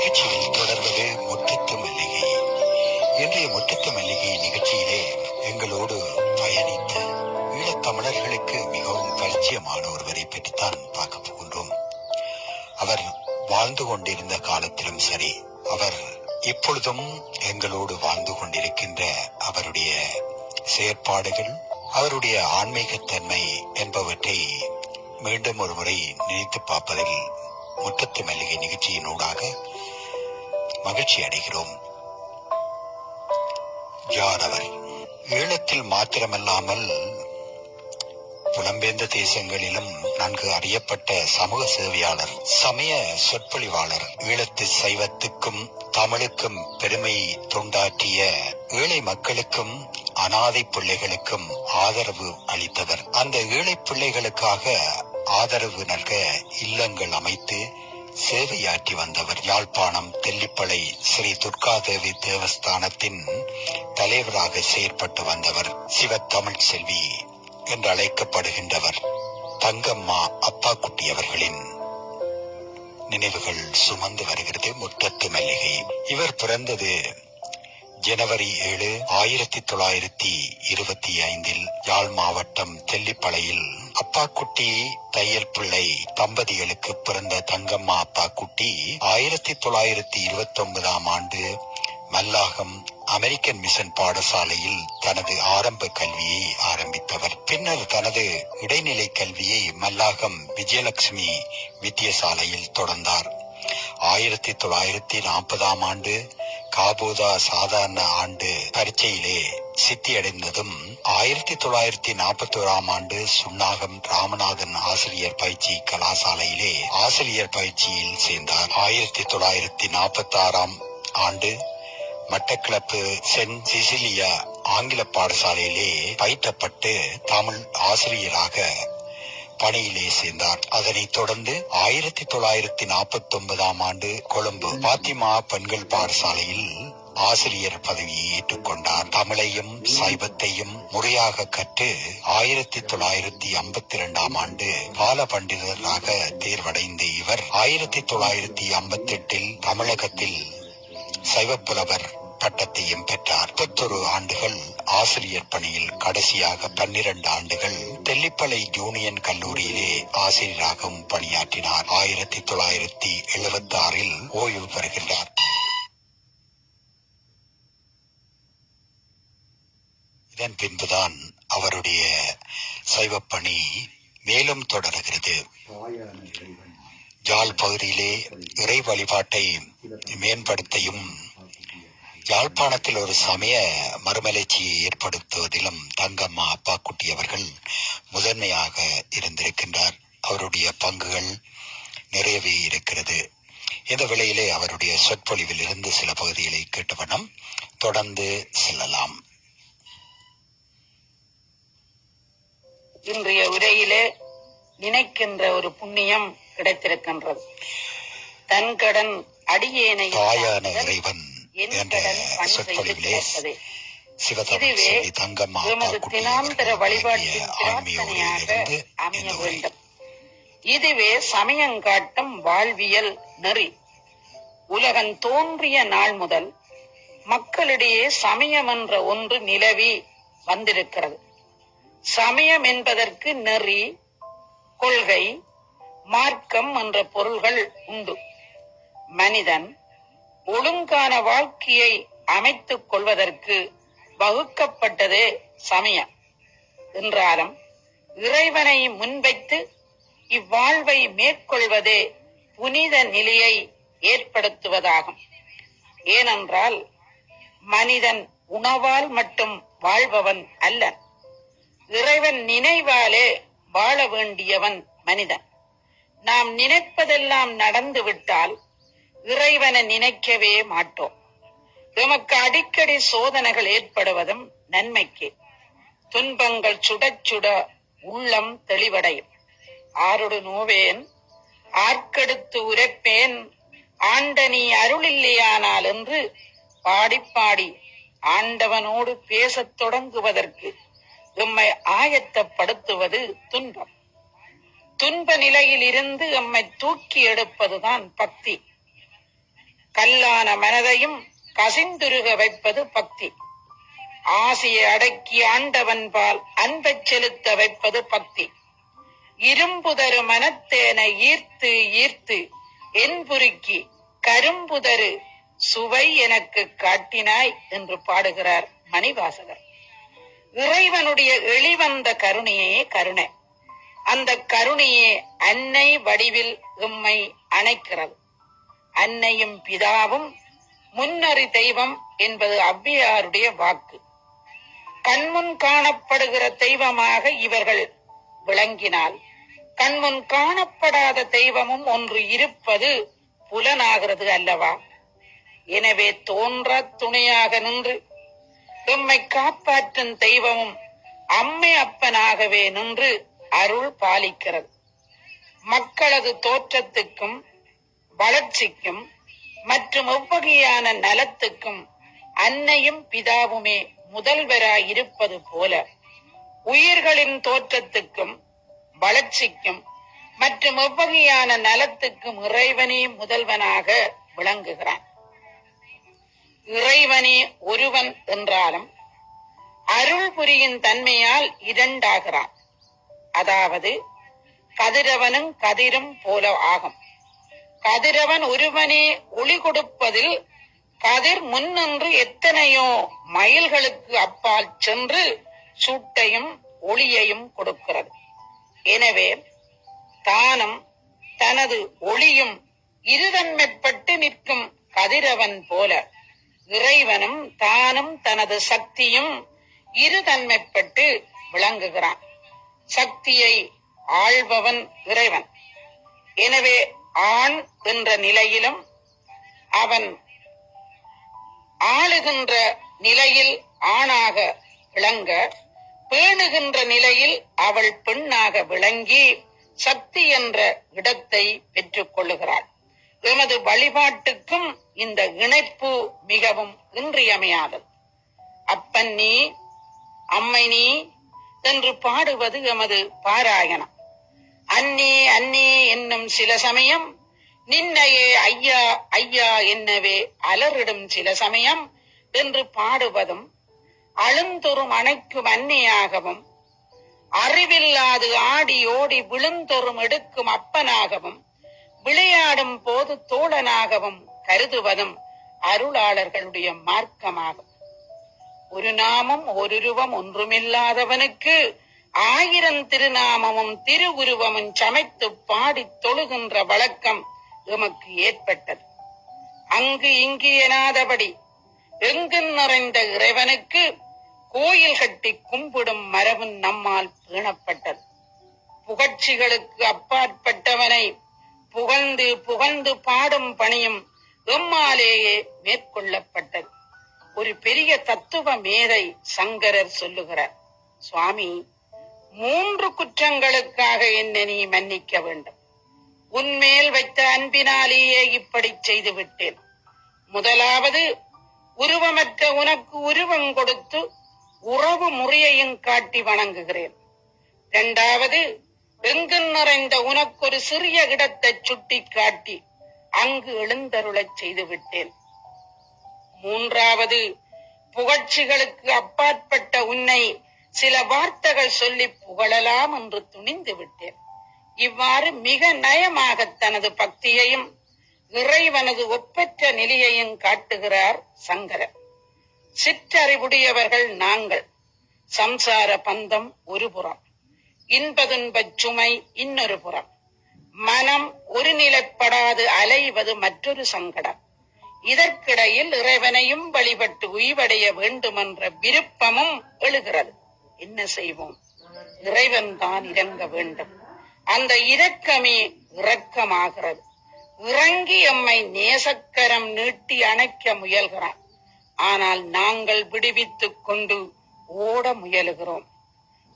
நிகழ்ச்சியில் தொடர்வது முற்றத்து மல்லிகை. இன்றைய முற்றத்து மல்லிகை நிகழ்ச்சியிலே எங்களோடு பயணித்த ஈழத்தமிழர்களுக்கு மிகவும் பரிச்சயமான ஒருவரை பற்றித்தான் பார்க்க போகின்றோம். அவர் வாழ்ந்து கொண்டிருந்த காலத்திலும் சரி, அவர் இப்பொழுதும் எங்களோடு வாழ்ந்து கொண்டிருக்கின்ற அவருடைய செயற்பாடுகள், அவருடைய ஆன்மீகத்தன்மை என்பவற்றை மீண்டும் ஒரு முறை நினைத்து பார்ப்பதில் முற்றத்து மல்லிகை நிகழ்ச்சியினூடாக மகிழ்ச்சி அடைகிறோம். யார் அவர்? ஈழத்தில் மாத்திரமல்லாமல் புலம்பெயர்ந்த தேசங்களிலும் நன்கு அறியப்பட்ட சமூக சேவையாளர், சமய சொற்பொழிவாளர், ஈழத்து சைவத்துக்கும் தமிழுக்கும் பெருமை தொண்டாற்றிய ஏழை மக்களுக்கும் அனாதை பிள்ளைகளுக்கும் ஆதரவு அளித்தவர். அந்த ஏழை பிள்ளைகளுக்காக ஆதரவு நல்க இல்லங்கள் அமைத்து சேவையாற்றி வந்தவர். யாழ்ப்பாணம் தெல்லிப்பளை ஸ்ரீ துர்காதேவி தேவஸ்தானத்தின் தலைவராக செயற்பட்டு வந்தவர். சிவத்தமிழ் செல்வி என்று அழைக்கப்படுகின்றவர். தங்கம்மா அப்பாக்குட்டி அவர்களின் நினைவுகள் சுமந்து வருகிறது முற்றத்து மல்லிகை. இவர் பிறந்தது ஜனவரி 7, 1925 யாழ் மாவட்டம் தெல்லிப்பளையில். அப்பாக்குட்டி தையல் பிள்ளை தம்பதிகளுக்கு பிறந்த தங்கம்மா அப்பாக்குட்டி 1929 மல்லாகம் அமெரிக்கன் மிஷன் பாடசாலையில் தனது ஆரம்ப கல்வியை ஆரம்பித்தவர். பின்னர் தனது இடைநிலை கல்வியை மல்லாகம் விஜயலட்சுமி வித்தியசாலையில் தொடர்ந்தார். 1940 காபோதா சாதாரண ஆண்டு பரீட்சையிலே சித்தியடைந்ததும் 1941 சுன்னாகம் ராமநாதன் ஆசிரியர் பயிற்சி கலாசாலையிலே ஆசிரியர் பயிற்சியில் சேர்ந்தார். 1946 மட்டக்களப்பு சென்ட் சிசிலியா ஆங்கில பாடசாலையிலே பயிற்றப்பட்டு தமிழ் ஆசிரியராக பணியிலே சேர்ந்தார். அதனைத் தொடர்ந்து 1949 கொழும்பு பாத்திமா பெண்கள் பாடசாலையில் ஆசிரியர் பதவியை ஏற்றுக்கொண்டார். தமிழையும் சைவத்தையும் முறையாக கற்று 1952 பால பண்டிதராக தேர்வடைந்த இவர் 1958 தமிழகத்தில் சைவப்புலவர் பட்டத்தையும் பெற்றார். 31 ஆண்டுகள் ஆசிரியர் பணியில், கடைசியாக 12 ஆண்டுகள் தெல்லிப்பளை யூனியன் கல்லூரியிலே ஆசிரியராகவும் பணியாற்றினார். 1976 ஓய்வு பெறுகின்றார். இதன் பின்புதான் அவருடைய சைவப்பணி மேலும் தொடர்கிறது. யாழ் பகுதியிலே இறை வழிபாட்டை மேம்படுத்தியும் யாழ்ப்பாணத்தில் ஒரு சமய மறுமலர்ச்சியை ஏற்படுத்துவதிலும் தங்கம்மா அப்பாக்குட்டி அவர்கள் முதன்மையாக இருந்திருக்கின்றார். அவருடைய பங்குகள் நிறையவே இருக்கிறது. இந்த வேளையிலே அவருடைய சொற்பொழிவில் இருந்து சில பகுதிகளை கேட்டவண்ணம் தொடர்ந்து செல்லலாம். இன்றைய உரையிலே நினைக்கின்ற ஒரு புண்ணியம் கிடைத்திருக்கின்றது. தன் கடன் அடியேனை தாயான இறைவன் என்ற சொற்பொழிவிலே எமது தினாந்தர வழிபாட்டின் பிரார்த்தனையாக அமைய வேண்டும். இதுவே சமயங்காட்டும் வாழ்வியல் நெறி. உலகம் தோன்றிய நாள் முதல் மக்களிடையே சமயம் என்ற ஒன்று நிலவி வந்திருக்கிறது. சமயம் என்பதற்கு நெறி, கொள்கை, மார்க்கம் என்ற பொருள்கள் உண்டு. மனிதன் ஒழுங்கான வாழ்க்கையை அமைத்துக் கொள்வதற்கு வகுக்கப்பட்டதே சமயம் என்றாலும், இறைவனை முன்வைத்து இவ்வாழ்வை மேற்கொள்வதே புனித நிலையை ஏற்படுத்துவதாகும். ஏனென்றால் மனிதன் உணவால் மட்டும் வாழ்பவன் அல்ல, இறைவன் நினைவாலே வாழ வேண்டியவன் மனிதன். நாம் நினைப்பதெல்லாம் நடந்துவிட்டால் இறைவனை நினைக்கவே மாட்டோம். எமக்கு அடிக்கடி சோதனைகள் ஏற்படுவதும் நன்மைக்கு. துன்பங்கள் சுட சுட உள்ளம் தெளிவடையும். ஆரோடு நோவேன் ஆர்க்கெடுத்து உரைப்பேன் ஆண்டனி அருளில்லையானால் என்று பாடி பாடி ஆண்டவனோடு பேசத் தொடங்குவதற்கு எம்மை ஆயத்தப்படுத்துவது துன்பம். துன்ப நிலையில் இருந்து எம்மை தூக்கி எடுப்பதுதான் பக்தி. கல்லான மனதையும் கசிந்துருக வைப்பது பக்தி. ஆசையை அடக்கி ஆண்டவன் பால் அன்பைச் செலுத்த வைப்பது பக்தி. இரும்புதரு மனத்தேனை ஈர்த்து ஈர்த்து என்புருக்கி கரும்புதரு சுவை எனக்கு காட்டினாய் என்று பாடுகிறார் மணிவாசகர். இறைவனுடைய எளிவந்த கருணையே கருணை. அந்த கருணையே அன்னை வடிவில் எம்மை அணைக்கிறது. அன்னையும் பிதாவும் முன்னறி தெய்வம் என்பது ஔவையாருடைய வாக்கு. கண்முன் காணப்படுகிற தெய்வமாக இவர்கள் விளங்கினால் கண்முன் காணப்படாத தெய்வமும் ஒன்று இருப்பது புலனாகிறது அல்லவா? எனவே தோன்ற துணையாக நின்று எம்மை காப்பாற்றும் தெய்வமும் அம்மை அப்பனாகவே நின்று அருள் பாலிக்கிறது. மக்களது தோற்றத்துக்கும் வளர்ச்சிக்கும் மற்றும் எவ்வகையான நலத்துக்கும் அன்னையும் பிதாவுமே முதல்வராய் இருப்பது போல உயிர்களின் தோற்றத்துக்கும் வளர்ச்சிக்கும் மற்றும் எவ்வகையான நலத்துக்கும் இறைவனே முதல்வனாக விளங்குகிறான். இறைவனே ஒருவன் என்றாலும் அருள் புரியின் தன்மையால் இரண்டாகிறான். அதாவது கதிரவனும் கதிரும் போல ஆகும். கதிரவன் ஒருவனே ஒளி கொடுப்பதில் கதிர் முன்னின்று எத்தனையோ மைல்களுக்கு அப்பால் சென்று சூட்டையும் ஒளியையும் கொடுக்கிறது. எனவே தானும் தனது ஒளியும் இருதன்மைப்பட்டு நிற்கும் கதிரவன் போல இறைவனும் தானும் தனது சக்தியும் இருதன்மைப்பட்டு விளங்குகிறான். சக்தியை ஆள்பவன் இறைவன். எனவே ஆண் என்ற நிலையிலும் அவன் ஆளுகின்ற நிலையில் ஆணாக விளங்க, பேணுகின்ற நிலையில் அவள் பெண்ணாக விளங்கி சக்தி என்ற இடத்தை பெற்றுக் கொள்ளுகிறாள். எமது வழிபாட்டுக்கும் இந்த இணைப்பு மிகவும் இன்றியமையாதது. அப்பன் நீ அம்மை நீ என்று பாடுவது எமது பாராயணம். அன்னே அன்னே என்னும் சில சமயம் நின்னையே ஐயா ஐயா என்னவே அலறிடும் சில சமயம் என்று பாடுவதும் அழுந்தொரும் அணைக்கும் அன்னையாகவும் அறிவில்லாது ஆடி ஓடி விழுந்தொரும் எடுக்கும் அப்பனாகவும் விளையாடும் போது தோழனாகவும் கருதுவதும் அருளாளர்களுடைய மார்க்கமாகும். ஒரு நாமம் ஒருருவம் ஒன்றுமில்லாதவனுக்கு 1000 திருநாமமும் திருவுருவமும் சமைத்து பாடி தொழுகின்ற வழக்கம் எமக்கு ஏற்பட்டது. அங்கு இங்கு எனாதபடி எங்கும் நிறைந்த இறைவனுக்கு கோயில் கட்டி கும்பிடும் மரபு நம்மால் பேணப்பட்டது. புகழ்ச்சிகளுக்கு அப்பாற்பட்டவனை புகழ்ந்து புகழ்ந்து பாடும் பணியும் எம்மாலேயே மேற்கொள்ளப்பட்டது. ஒரு பெரிய தத்துவ மேதை சங்கரர் சொல்லுகிறார், சுவாமி, 3 குற்றங்களுக்காக என்னை நீ மன்னிக்க வேண்டும். உன்மேல் வைத்த அன்பினாலேயே இப்படி செய்து விட்டேன். முதலாவது, உருவமற்ற உனக்கு உருவம் கொடுத்து உறவு முறையையும் காட்டி வணங்குகிறேன். 2வது, எங்கும் நிறைந்த உனக்கு ஒரு சிறிய இடத்தை சுட்டி காட்டி அங்கு எழுந்தருளச் செய்து விட்டேன். 3வது, புகழ்ச்சிகளுக்கு அப்பாற்பட்ட உன்னை சில வார்த்தைகள் சொல்லி புகழலாம் என்று துணிந்து விட்டேன். இவ்வாறு மிக நயமாக தனது பக்தியையும் இறைவனது ஒப்பற்ற நிலையையும் காட்டுகிறார் சங்கரர். சிற்றறிவுடையவர்கள் நாங்கள். சம்சார பந்தம் ஒரு புறம், இன்பதுன்பச் சுமை இன்னொரு புறம். மனம் ஒரு நிலைப்படாது அலைவது மற்றொரு சங்கடம். இதற்கிடையில் இறைவனையும் வழிபட்டு உய்வடைய வேண்டுமென்ற விருப்பமும் எழுகிறது. என்ன செய்வோம்? இறைவன் தான் இறங்க வேண்டும். அந்த இரக்கமே இரக்கமாகிறது. இறங்கி எம்மை நேசக்கரம் நீட்டி அணைக்க முயல்கிறான். ஆனால் நாங்கள் விடுவித்துக் கொண்டு ஓட முயலுகிறோம்.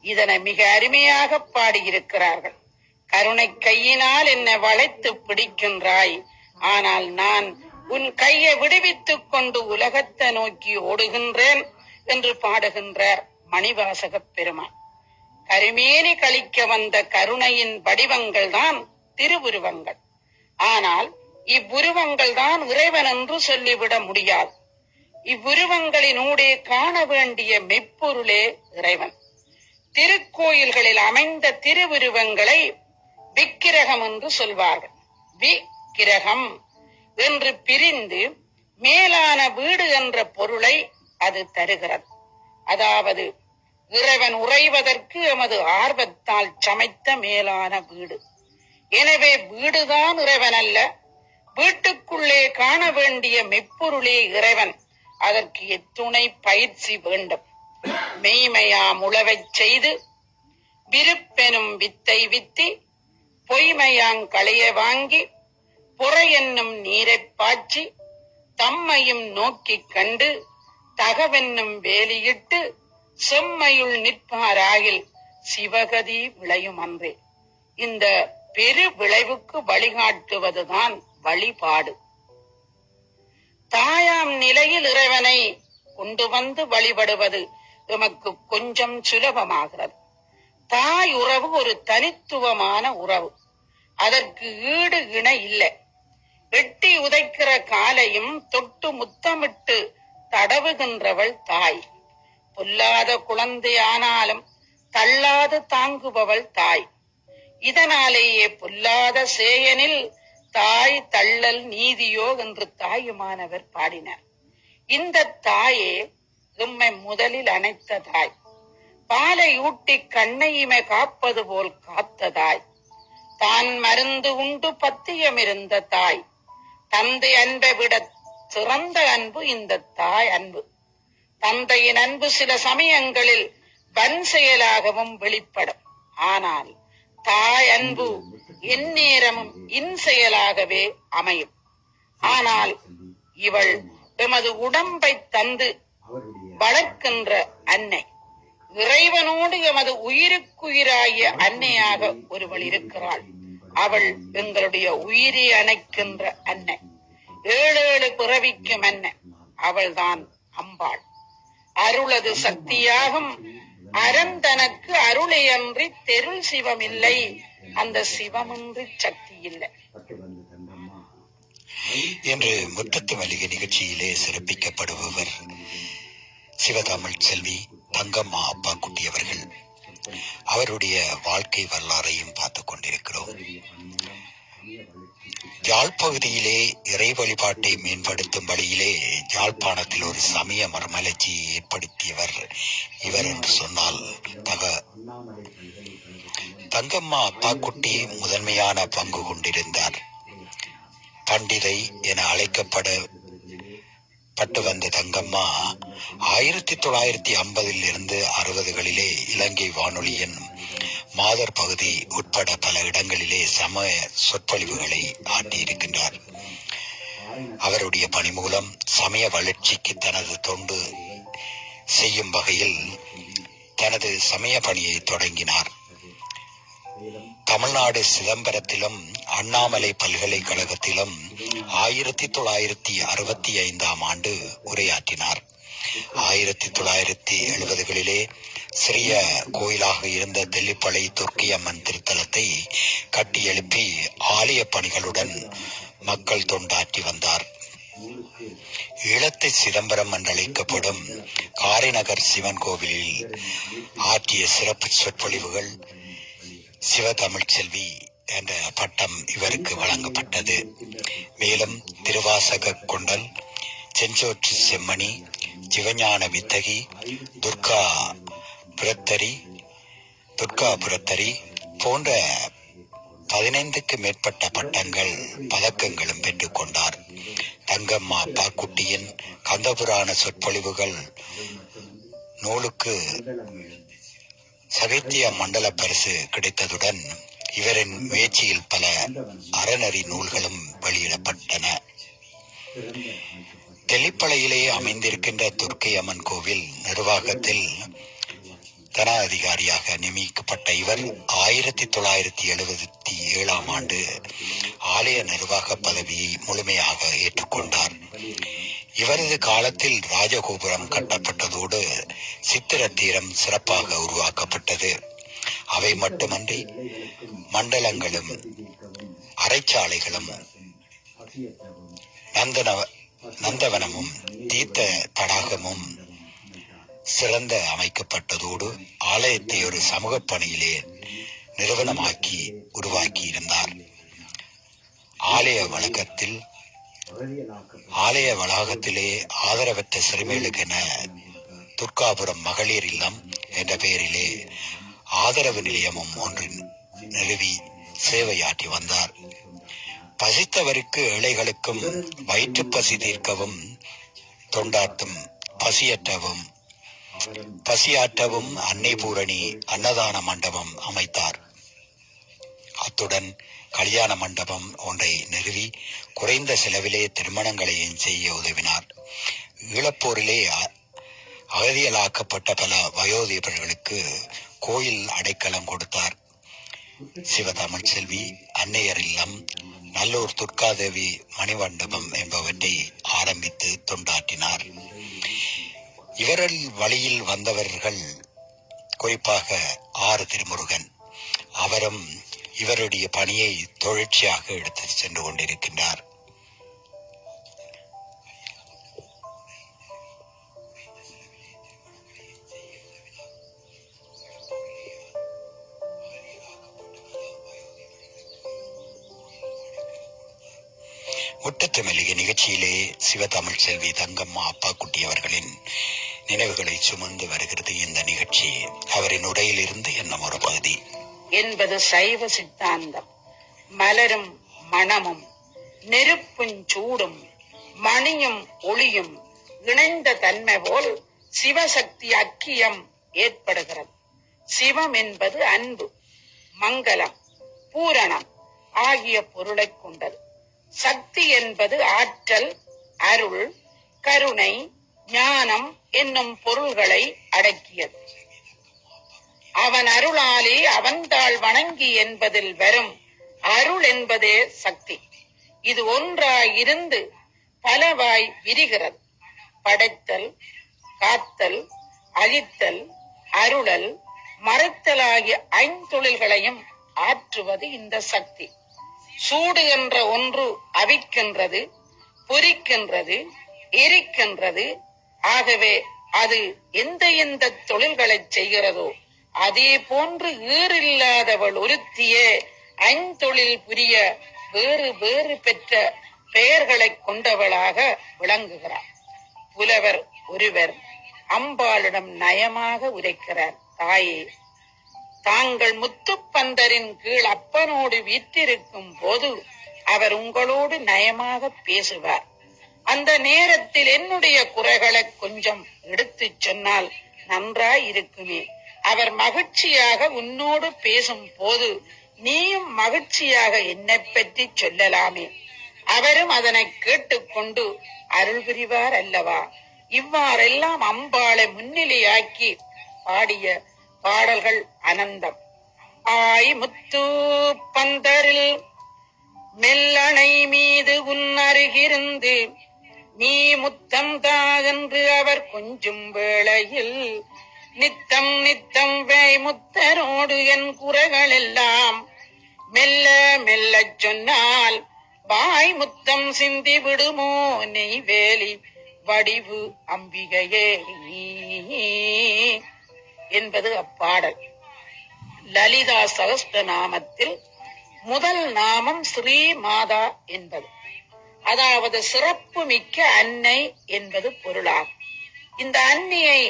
இதனை மிக அருமையாக பாடியிருக்கிறார்கள். கருணை கையினால் என்னை வளைத்து பிடிக்கின்றாய், ஆனால் நான் உன் கையை விடுவித்துக் கொண்டு உலகத்தை நோக்கி ஓடுகின்றேன் என்று பாடுகின்றார் மணிவாசக பெருமான். கருமேனி கழிக்க வந்த கருணையின் வடிவங்கள் தான் திருவுருவங்கள். ஆனால் இவ்வுருவங்கள் தான் இறைவன் என்று சொல்லிவிட முடியாது. இவ்வுருவங்களினூடே காண வேண்டிய மெய்ப்பொருளே இறைவன். திருக்கோயில்களில் அமைந்த திருவுருவங்களை விக்கிரகம் என்று சொல்வார்கள். விக்கிரகம் என்று பிரிந்து மேலான வீடு என்ற பொருளை அது தருகிறது. அதாவது இறைவன் உறைவதற்கு எமது ஆர்வத்தால் சமைத்த மேலான வீடு. எனவே வீடுதான் இறைவன் அல்ல, வீட்டுக்குள்ளே காண வேண்டிய மெய்ப்பொருளே இறைவன். அதற்கு எத்துணை பயிற்சி வேண்டும். மெய்மையாம் உழவைச் செய்து விருப்பெனும் வித்தை வித்தி பொய்மையாங்களைய வாங்கி பொறை என்னும் நீரைப் பாய்ச்சி தம்மையும் நோக்கிக் கண்டு தகவென்னும் வேலியிட்டு செம்மையுள் நிற்பாராகில் சிவகதி விளையும் அன்றே. இந்த பெரு விளைவுக்கு வழிகாட்டுவதுதான் வழிபாடு. தாயாம் நிலையில் இறைவனை கொண்டு வந்து வழிபடுவது எமக்கு கொஞ்சம் சுலபமாகிறது. தாய் உறவு ஒரு தனித்துவமான உறவு. அதற்கு ஈடு இணை இல்லை. எட்டி உதைக்கிற காலையும் தொட்டு முத்தமிட்டு தடவுகின்றவள் தாய். பொல்லாத குழந்தை ஆனாலும் தள்ளாது தாங்குபவள் தாய். இதனாலேயே பொல்லாத சேயனில் தாய் தள்ளல் நீதியோ என்று தாயுமானவர் பாடினார். இந்த தாயே எம்மை முதலில் அணைத்த தாய். பாலை ஊட்டி கண்ணையுமே காப்பது போல் காத்த தாய். தான் மருந்து உண்டு பத்தியமிருந்த தாய். தந்தை அன்பை விட சிறந்த அன்பு இந்த தாய் அன்பு. தந்தையின் அன்பு சில சமயங்களில் வன் செயலாகவும் வெளிப்படும். ஆனால் தாய் அன்பு எந்நேரமும் இன்செயலாகவே அமையும். ஆனால் இவள் எமது உடம்பை தந்து வளர்க்கின்ற அன்னை. இறைவனோடு எமது உயிருக்குயிராகிய அன்னையாக ஒருவள் இருக்கிறாள். அவள் எங்களுடைய உயிரை அணைக்கின்ற அன்னை. 7 பிறவிக்கும் அன்னை. அவள்தான் அம்பாள். அருளது சக்தியாகும் அறந்தனக்கு அருளையன்றி தெருள் சிவமில்லை. அந்த சிவமின்றி சக்தி இல்லை என்று முற்றத்து மல்லிகை நிகழ்ச்சியிலே சிறப்பிக்கப்படுபவர் சிவதமிழ் செல்வி தங்கம்மா அப்பாக்குட்டி அவர்கள். அவருடைய வாழ்க்கை வரலாறையும் பார்த்துக் கொண்டிருக்கிறோம். யாழ்ப்பகுதியிலே இறை வழிபாட்டை மேம்படுத்தும் வழியிலே யாழ்ப்பாணத்தில் ஒரு சமய மறுமலர்ச்சியை ஏற்படுத்தியவர் இவர் என்று சொன்னால் தங்கம்மா அப்பாக்குட்டி முதன்மையான பங்கு கொண்டிருந்தார். பண்டிதை என அழைக்கப்பட்டு வந்த தங்கம்மா 1950 இருந்து 60களிலே இலங்கை வானொலியின் மாதர் பகுதி உட்பட பல இடங்களிலே சமய சொற்பொழிவுகளை ஆற்றியிருக்கின்றார். அவருடைய பணி மூலம் சமய வளர்ச்சிக்கு தனது தொண்டு செய்யும் வகையில் தனது சமய பணியை தொடங்கினார். தமிழ்நாடு சிதம்பரத்திலும் அண்ணாமலை பல்கலைக்கழகத்திலும் 1965ஆம் ஆண்டு உரையாற்றினார். 1970களிலே சிறிய கோயிலாக இருந்த தெல்லிப்பளை துர்க்கியம்மன் திருத்தலத்தை கட்டி எழுப்பி ஆலய பணிகளுடன் மக்கள் தொண்டாற்றி வந்தார். ஈழத்து சிதம்பரம் என்றழைக்கப்படும் காரைநகர் சிவன் கோவிலில் ஆற்றிய சிறப்பு சொற்பொழிவுகள் சிவதமிழ் செல்வி என்ற பட்டம் இவருக்கு வழங்கப்பட்டது. மேலும் திருவாசக கொண்டல், செஞ்சோற்று செம்மணி, சிவஞான வித்தகி, துர்கா புரத்தரி போன்ற 15க்கு மேற்பட்ட பட்டங்கள் பதக்கங்களும் பெற்றுக் கொண்டார். தங்கம்மா அப்பாக்குட்டியின் கந்தபுராண சொற்பொழிவுகள் நூலுக்கு சாகித்ய மண்டல பரிசு கிடைத்ததுடன் இவரின் முயற்சியில் பல அறநெறி நூல்களும் வெளியிடப்பட்டன. தெல்லிப்பளையிலே அமைந்திருக்கின்ற துர்க்கை அம்மன் கோவில் நிர்வாகத்தில் தன அதிகாரியாக நியமிக்கப்பட்ட இவர் 1977ஆம் ஆண்டு ஆலய நிர்வாக பதவியை முழுமையாக ஏற்றுக்கொண்டார். இவரது காலத்தில் ராஜகோபுரம் கட்டப்பட்டதோடு சித்திரத்தீரம் சிறப்பாக உருவாக்கப்பட்டது. அவை மட்டுமன்றி மண்டலங்களும் அறைச்சாலைகளும் நந்தவனமும் தீர்த்த தடாகமும் சிறந்த அமைக்கப்பட்டதோடு ஆலயத்தை ஒரு சமூக பணியிலே நிறுவனமாக்கி உருவாக்கி இருந்தார். ஆலய வளாகத்திலே ஆதரவற்ற சிறுமிகளுக்கென துர்காபுரம் மகளிர் இல்லம் என்ற பெயரிலே ஆதரவு நிலையமும் ஒன்றின் நிறுவி சேவையாற்றி வந்தார். பசித்தவருக்கு ஏழைகளுக்கும் வயிற்று பசி தீர்க்கவும் தொண்டாற்றும் பசியாற்றவும் அன்னை பூரணி அன்னதான மண்டபம் அமைத்தார். அத்துடன் கல்யாண மண்டபம் ஒன்றை நிறுவி குறைந்த செலவிலே திருமணங்களையும் செய்ய உதவினார். ஈழப்போரிலே அகதியலாக்கப்பட்ட பல வயோதிபர்களுக்கு கோயில் அடைக்கலம் கொடுத்தார். சிவதமிழ் செல்வி அன்னையர் இல்லம், நல்லூர் துர்காதேவி மணிமண்டபம் என்பவற்றை ஆரம்பித்து தொண்டாற்றினார். இவரில் வழியில் வந்தவர்கள் குறிப்பாக ஆறு திருமுருகன். அவரும் இவருடைய பணியை தொடர்ச்சியாக எடுத்து சென்று கொண்டிருக்கின்றார். முட்டத்து மெல்லிகை நிகழ்ச்சியிலே சிவதமிழ் செல்வி தங்கம்மா அப்பாக்குட்டி அவர்களின் நினைவுகளை சுமந்து வருகிறது இந்த நிகழ்ச்சி. அவரின் உரையில் இருந்து என்னும் ஒரு பகுதி என்பது சைவ சித்தாந்தம். மலரும் மணமும் நெருப்பும் சூடும் மணியும் ஒளியும் இணைந்த தன்மை போல் சிவசக்தி ஐக்கியம் ஏற்படுகிறது. சிவம் என்பது அன்பு, மங்களம், பூரணம் ஆகிய பொருளை கொண்டது. சக்தி என்பது ஆற்றல், அருள், கருணை, ஞானம் என்னும் பொருள்களை அடக்கியது. அவன் அருளாலே அவன்தாள் வணங்கி என்பதில் வரும் அருள் என்பதே சக்தி. இது ஒன்றாய் இருந்து பலவாய் விரிகிறது. படைத்தல், காத்தல், அழித்தல், அருளல், மறைத்தல் ஆகிய ஐந்தொழில்களையும் ஆற்றுவது இந்த சக்தி. சூடு என்ற ஒன்று அவிக்கின்றது, பொரிக்கின்றது, எரிக்கின்றது. ஆகவே அது எந்த தொழில்களை செய்கிறதோ அதே போன்று ஈறில்லாதவள் ஒருத்தியே ஐந்தொழில் புரிய வேறு வேறு பெற்ற பெயர்களை கொண்டவளாக விளங்குகிறார். புலவர் ஒருவர் அம்பாளிடம் நயமாக உரைக்கிறார். தாயே, தாங்கள் முத்துப்பந்தரின் கீழ் அப்பனோடு வீற்றிருக்கும் போது அவர் உங்களோடு நயமாக பேசுவார். அந்த நேரத்தில் என்னுடைய குறைகளை கொஞ்சம் எடுத்து சொன்னால் நன்றாய் இருக்குமே. அவர் மகிழ்ச்சியாக உன்னோடு பேசும் போது நீயும் மகிழ்ச்சியாக என்னை பற்றி சொல்லலாமே. அவரும் அதனை கேட்டுக்கொண்டு அருள் புரிவார் அல்லவா. இவ்வாறெல்லாம் அம்பாளை முன்னிலையாக்கி பாடிய பாடல்கள் அனந்தம். ஆய் முத்து பந்தரில் மெல்லணை மீது உன் அருகிருந்து நீ முத்தம் தாகென்று அவர் கொஞ்சும் வேளையில் நித்தம் நித்தம் வேய் முத்தரோடு என் குறைகள் எல்லாம் மெல்ல மெல்ல சொன்னால் வாய் முத்தம் சிந்தி விடுமோ நெய்வேலி வடிவு அம்பிகையே என்பது அப்பாடல். லலிதா சகஸ்ர நாமத்தில் முதல் நாமம் ஸ்ரீ மாதா என்பது, அதாவது சிறப்பு மிக்க அன்னை என்பது பொருளாகும். இந்த அன்னையை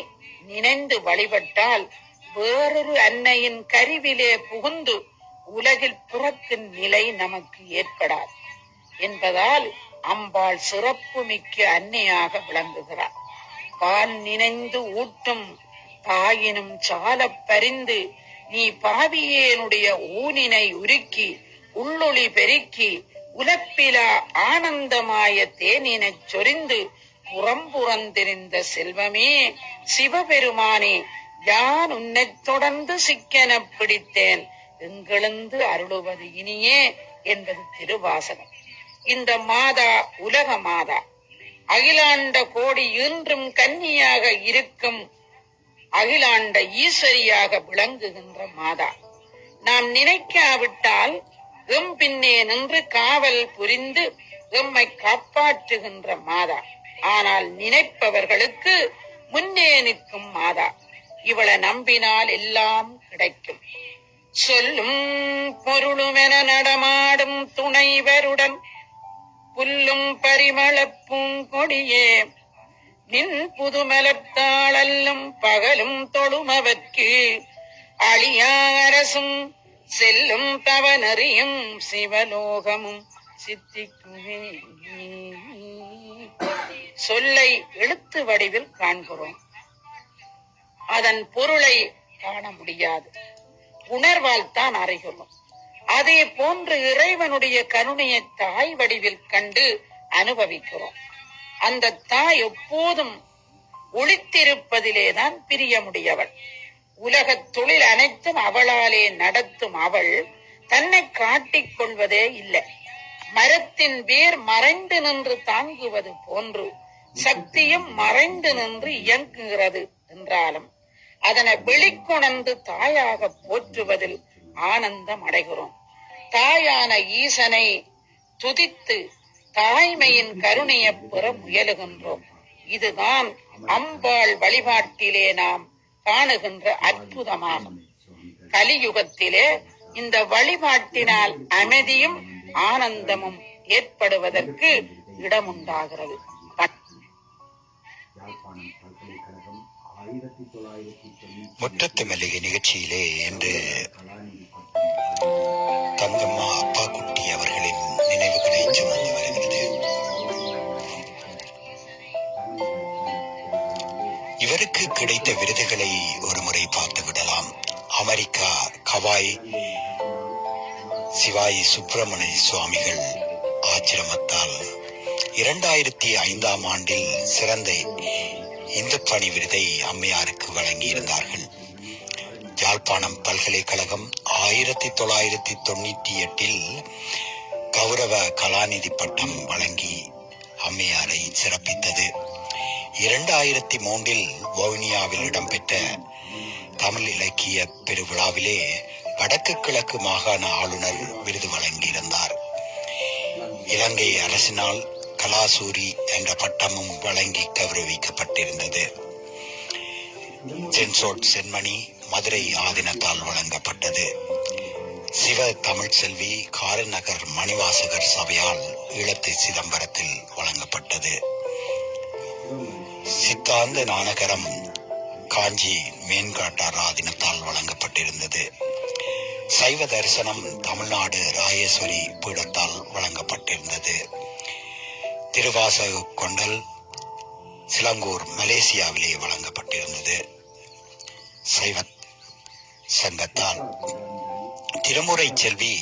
நினைந்து வழிபட்டால் வேறொரு அன்னையின் கருவிலே புகுந்து உலகில் பிறக்கும் நிலை நமக்கு ஏற்படாது என்பதால் அம்பாள் சிறப்பு மிக்க அன்னையாக விளங்குகிறார். பால் நினைந்து ஊட்டும் தாயினும் சால பரிந்து நீ பாவியேனுடைய ஊனினை உருக்கி உள்ளொளி பெருக்கி உலப்பிலா ஆனந்தமாய தேனினை சொரிந்து புறம்புறந்திருந்த செல்வமே சிவபெருமானே, யான் உன்னை தொடர்ந்து சிக்கென பிடித்தேன், எங்கெழுந்து அருளுவது இனியே என்பது திருவாசகம். இந்த மாதா உலக மாதா, அகிலாண்ட கோடி இன்றும் கன்னியாக இருக்கும் அகிலாண்ட ஈஸ்வரியாக விளங்குகின்ற மாதா. நாம் நினைக்காவிட்டால் எம் பின்னே நின்று காவல் புரிந்து எம்மை காப்பாற்றுகின்ற மாதா. ஆனால் நினைப்பவர்களுக்கு முன்னே நிற்கும் மாதா. இவளை நம்பினால் எல்லாம் கிடைக்கும். சொல்லும் பொருளுமென நடமாடும் துணைவருடன் புல்லும் பரிமளப் பூங்கொடியே நின் புதுமலத்தாளல்லும் பகலும் தொழுமவர்க்கு அழியா அரசும் செல்லும் தவனறியும் சிவலோகமும் சித்திக்குமே. சொல்லை எழுத்து வடிவில் காண்கிறோம், அதன் பொருளை காண முடியாது. உணர்வால் தான் அறிகிறோம். அதே போன்று இறைவனுடைய கருணையை தாய் வடிவில் கண்டு அனுபவிக்கிறோம். அந்த தாய் எப்போதும் ஒளித்திருப்பதிலேதான் பிரியமுடையவள். உலகத் தொழில் அனைத்தும் அவளாலே நடத்தும் அவள் தன்னை காட்டிக் கொள்வதே இல்லை. மரத்தின் வேர் மறைந்து நின்று தாங்குவது போன்று சக்தியும் மறைந்து நின்று இயங்குகிறது என்றாலும் அதனை வெளிக்கொணர்ந்து தாயாக போற்றுவதில் ஆனந்தம் அடைகிறோம். தாயான ஈசனை துதித்து தாய்மையின் கருணையை பெற முயலுகின்றோம். இதுதான் அம்பாள் வழிபாட்டிலே நாம் காணுகின்ற அற்புதமாகும். கலியுகத்திலே இந்த வழிபாட்டினால் அமைதியும் ஆனந்தமும் ஏற்படுவதற்கு இடமுண்டாகிறது. முற்றத்து மல்லிகை நிகழ்ச்சியிலே இன்று தங்கம்மா அப்பா குட்டி அவர்களின் நினைவுகளை சுமந்து வருகிறது. இவருக்கு கிடைத்த விருதுகளை ஒரு முறை பார்த்து விடலாம். அமெரிக்கா கவாய் சிவாயி சுப்பிரமணிய சுவாமிகள் ஆசிரமத்தால் 2005 ஆண்டில் சிறந்த இந்து பணி விருதை அம்மையாருக்கு வழங்கியிருந்தார்கள். யாழ்ப்பாணம் பல்கலைக்கழகம் 1998 கௌரவ கலாநிதி பட்டம் வழங்கி அம்மையாரை சிறப்பித்தது. 2003 வவுனியாவில் இடம்பெற்ற தமிழ் இலக்கிய பெருவிழாவிலே வடக்கு கிழக்கு மாகாண ஆளுநர் விருது வழங்கியிருந்தார். இலங்கை அரசினால் கலாசூரி என்ற பட்டமும் வழங்கி கௌரவிக்கப்பட்டிருந்தது. சென்சோட் சென்மணி மதுரை ஆதீனத்தால் வழங்கப்பட்டது. சிவ தமிழ் செல்வி காரநகர் மணிவாசகர் சபையால் ஈழத்து சிதம்பரத்தில் வழங்கப்பட்டது. சித்தாந்த நானகரம் காஞ்சி மேன்காட்டார் ஆதீனத்தால் வழங்கப்பட்டிருந்தது. சைவ தரிசனம் தமிழ்நாடு ராயேஸ்வரி பீடத்தால் வழங்கப்பட்டிருந்தது. திருவாசக கொண்டல் சிலங்கூர் மலேசியாவிலே வழங்கப்பட்டிருந்தது. சைவ சங்கத்தால் திருமுறை செல்வி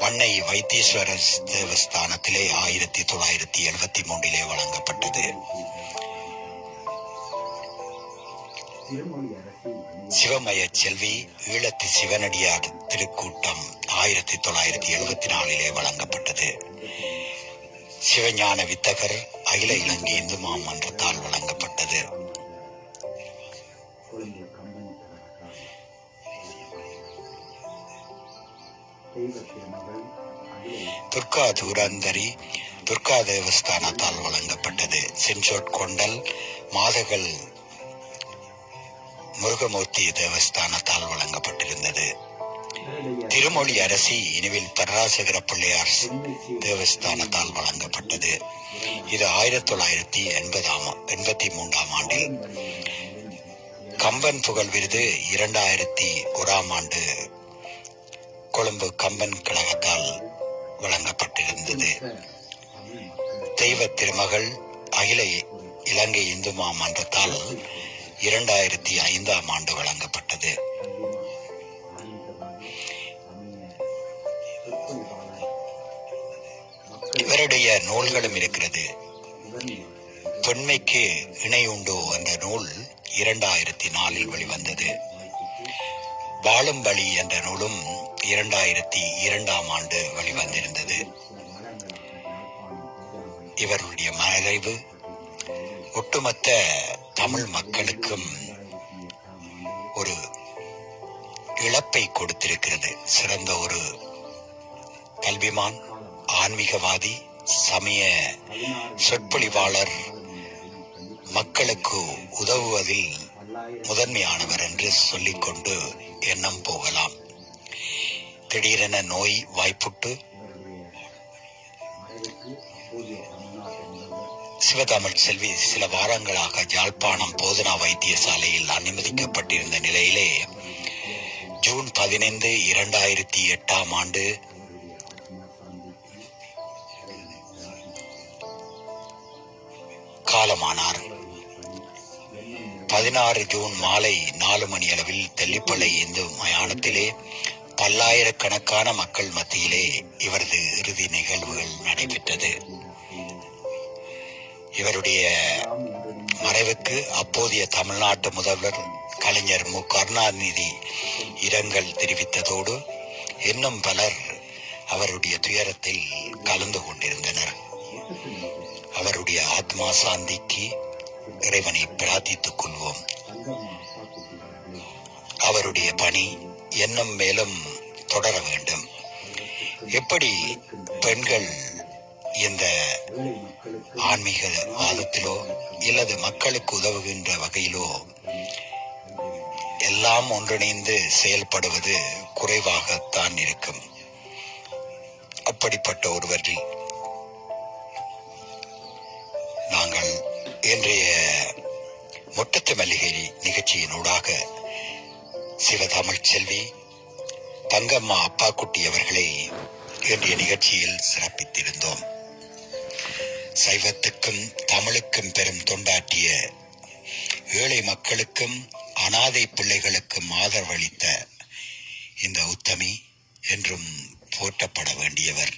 வண்ணை வைத்தீஸ்வர தேவஸ்தானத்திலே 1973 வழங்கப்பட்டது. சிவமய செல்வி ஈழத்து சிவனடியார் திருக்கூட்டம் 1974 வழங்கப்பட்டது. சிவஞான வித்தகர் அகில இலங்கை இந்து மாமன்றத்தால் வழங்கப்பட்டது. துர்கா தூரந்தரி துர்கா தேவஸ்தானத்தால் வழங்கப்பட்டது. சென்சோட் கொண்டல் மாதகள் முருகமூர்த்தி தேவஸ்தானத்தால் வழங்கப்பட்டிருந்தது. திருமொழி அரசி இனிவில் பராசகர பிள்ளையார் தேவஸ்தானத்தால் வழங்கப்பட்டது. இது 1983 ஆண்டில். கம்பன் புகழ் விருது 2001 ஆண்டு கொழும்பு கம்பன் கழகத்தால் வழங்கப்பட்டிருந்தது. தெய்வ திருமகள் அகில இலங்கை இந்து மாமன்றத்தால் 2005 ஆண்டு வழங்கப்பட்டது. இவருடைய நூல்களும் இருக்கிறது. தொன்மைக்கு இணை உண்டோ என்ற நூல் 2004 வெளிவந்தது. வாழும் வழி என்ற நூலும் 2002 ஆண்டு வெளிவந்திருந்தது. இவருடைய மறைவு ஒட்டுமொத்த தமிழ் மக்களுக்கும் ஒரு இழப்பை கொடுத்திருக்கிறது. சிறந்த ஒரு கல்விமான், ஆன்மீகவாதி, சமய சொற்பொழிவாளர், மக்களுக்கு உதவுவதில் முதன்மையானவர் என்று சொல்லிக்கொண்டு எண்ணம் போகலாம். திடீரென நோய் வாய்ப்புட்டு சிவதமிழ் செல்வி சில வாரங்களாக யாழ்ப்பாணம் போதனா வைத்தியசாலையில் அனுமதிக்கப்பட்டிருந்த நிலையிலே ஜூன் 15, 2008 காலமானார். 16 ஜூன் மாலை 4 மணி அளவில் தெல்லிப்பளை இந்து மயானத்திலே பல்லாயிரக்கணக்கான மக்கள் மத்தியிலே இவரது இறுதி நிகழ்வுகள் நடைபெற்றது. இவருடைய மறைவுக்கு அப்போதைய தமிழ்நாட்டு முதல்வர் கலைஞர் மு. கருணாநிதி இரங்கல் தெரிவித்ததோடு இன்னும் பலர் அவருடைய துயரத்தில் கலந்து கொண்டிருந்தனர். அவருடைய ஆத்மா சாந்திக்கு இறைவனை பிரார்த்தித்துக் கொள்வோம். அவருடைய பணி இன்னும் மேலும் தொடர வேண்டும். எப்படி பெண்கள் இந்த ஆன்மீக வாதத்திலோ இல்லது மக்களுக்கு உதவுகின்ற வகையிலோ எல்லாம் ஒன்றிணைந்து செயல்படுவது குறைவாகத்தான் இருக்கும். அப்படிப்பட்ட ஒருவரில் நாங்கள் இன்றைய முட்டத்து மல்லிகை நிகழ்ச்சியினூடாக சிவதமிழ் செல்வி தங்கம்மா அப்பாக்குட்டி அவர்களை இன்றைய நிகழ்ச்சியில் சிறப்பித்திருந்தோம். சைவத்துக்கும் தமிழுக்கும் பெரும் தொண்டாற்றிய, ஏழை மக்களுக்கும் அனாதை பிள்ளைகளுக்கும் ஆதரவளித்த இந்த உத்தமி என்றும் போற்றப்பட வேண்டியவர்.